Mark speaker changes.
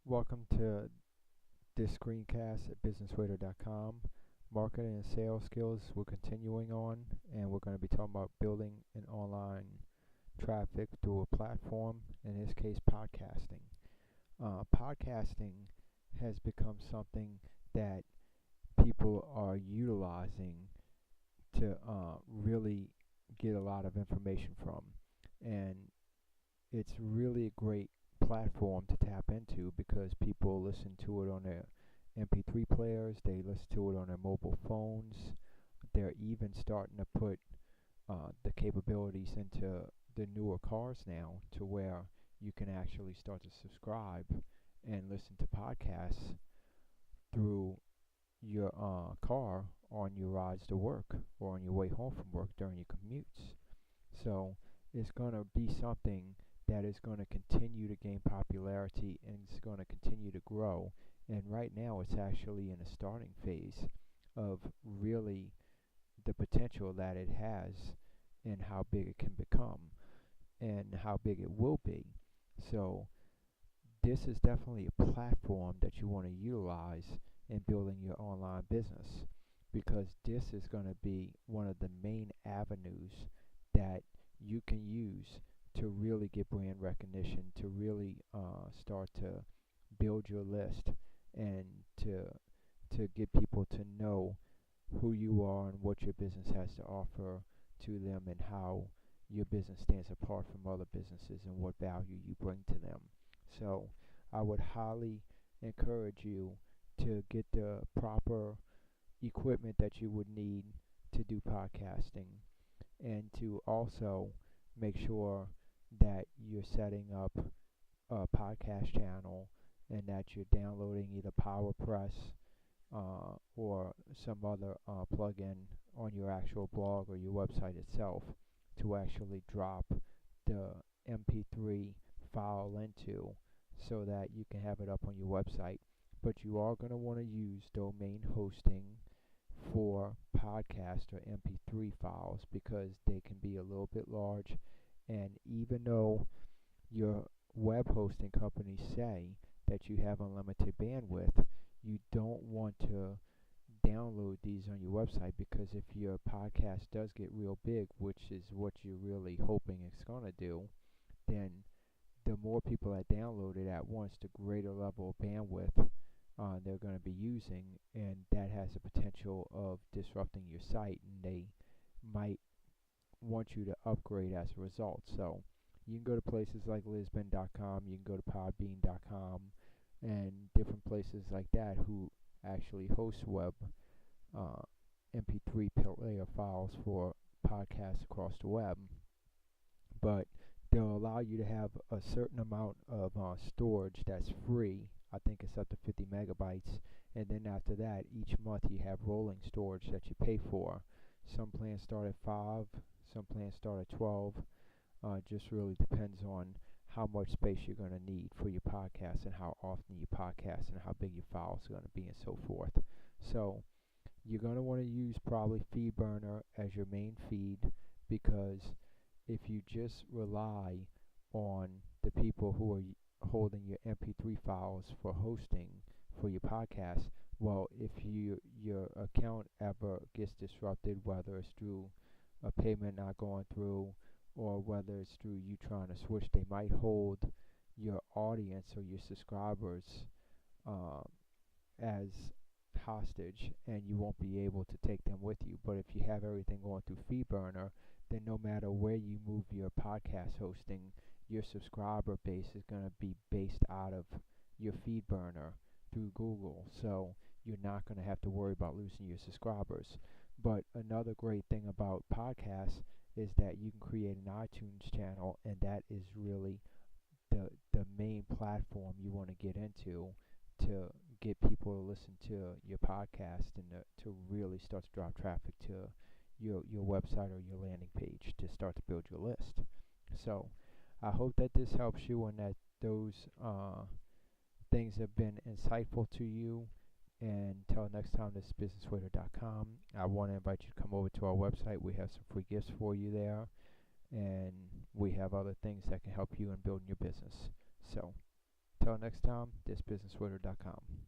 Speaker 1: Welcome to this screencast at businesswaiter.com. Marketing and sales skills we're continuing on, and we're going to be talking about building an online traffic through a platform, in this case, podcasting. Podcasting has become something that people are utilizing to really get a lot of information from, and it's really a great platform to tap into because people listen to it on their MP3 players, they listen to it on their mobile phones. They're even starting to put the capabilities into the newer cars now to where you can actually start to subscribe and listen to podcasts through your car on your rides to work or on your way home from work during your commutes. So it's going to be something that is going to continue to gain popularity and it's going to continue to grow. And right now it's actually in a starting phase of really the potential that it has and how big it can become and how big it will be. So this is definitely a platform that you want to utilize in building your online business because this is going to be one of the main avenues that you can use to really get brand recognition, to really start to build your list and to get people to know who you are and what your business has to offer to them and how your business stands apart from other businesses and what value you bring to them. So I would highly encourage you to get the proper equipment that you would need to do podcasting and to also make sure that you're setting up a podcast channel and that you're downloading either PowerPress or some other plugin on your actual blog or your website itself to actually drop the MP3 file into so that you can have it up on your website. But you are going to want to use domain hosting for podcast or MP3 files because they can be a little bit large. And even though your web hosting companies say that you have unlimited bandwidth, you don't want to download these on your website because if your podcast does get real big, which is what you're really hoping it's going to do, then the more people that download it at once, the greater level of bandwidth they're going to be using, and that has the potential of disrupting your site, and they might want you to upgrade as a result. So you can go to places like lisbon.com, you can go to podbean.com, and different places like that who actually host web uh, MP3 player files for podcasts across the web. But they'll allow you to have a certain amount of storage that's free. I think it's up to 50 megabytes. And then after that, each month you have rolling storage that you pay for. Some plans start at 5, some plans start at 12. Just really depends on how much space you're going to need for your podcast and how often you podcast and how big your files are going to be and so forth. So you're going to want to use probably FeedBurner as your main feed because if you just rely on the people who are holding your MP3 files for hosting for your podcast, well, if your account ever gets disrupted, whether it's through a payment not going through or whether it's through you trying to switch, they might hold your audience or your subscribers um, as hostage and you won't be able to take them with you. But if you have everything going through FeedBurner, then no matter where you move your podcast hosting, your subscriber base is going to be based out of your FeedBurner through Google. So you're not going to have to worry about losing your subscribers. But another great thing about podcasts is that you can create an iTunes channel, and that is really the main platform you want to get into to get people to listen to your podcast and to really start to drive traffic to your website or your landing page to start to build your list. So I hope that this helps you and that those things have been insightful to you. And until next time, this is businesswaiter.com. I want to invite you to come over to our website. We have some free gifts for you there, and we have other things that can help you in building your business. So Until next time, thisbusinesswitter.com.